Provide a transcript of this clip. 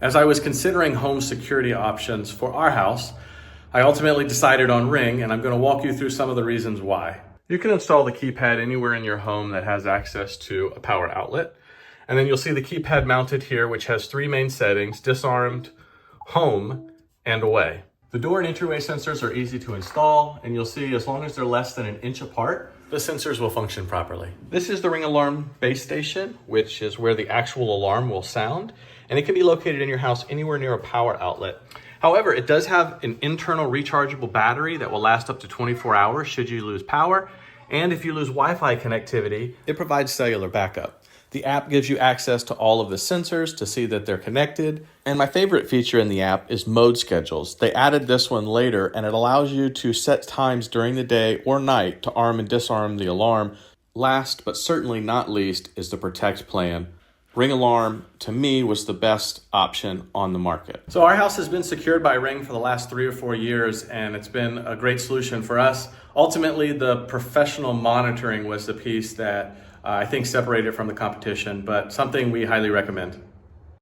As I was considering home security options for our house, I ultimately decided on Ring, and I'm going to walk you through some of the reasons why. You can install the keypad anywhere in your home that has access to a power outlet. And then you'll see the keypad mounted here, which has three main settings: disarmed, home, and away. The door and entryway sensors are easy to install, and you'll see as long as they're less than 1 inch apart, the sensors will function properly. This is the Ring alarm base station, which is where the actual alarm will sound, and it can be located in your house anywhere near a power outlet. However, it does have an internal rechargeable battery that will last up to 24 hours should you lose power, and if you lose Wi-Fi connectivity, it provides cellular backup. The app gives you access to all of the sensors to see that they're connected. And my favorite feature in the app is mode schedules. They added this one later, and it allows you to set times during the day or night to arm and disarm the alarm. Last, but certainly not least, is the Protect plan. Ring Alarm, to me, was the best option on the market. So our house has been secured by Ring for the last 3 or 4 years, and it's been a great solution for us. Ultimately, the professional monitoring was the piece that I think separated from the competition, but something we highly recommend.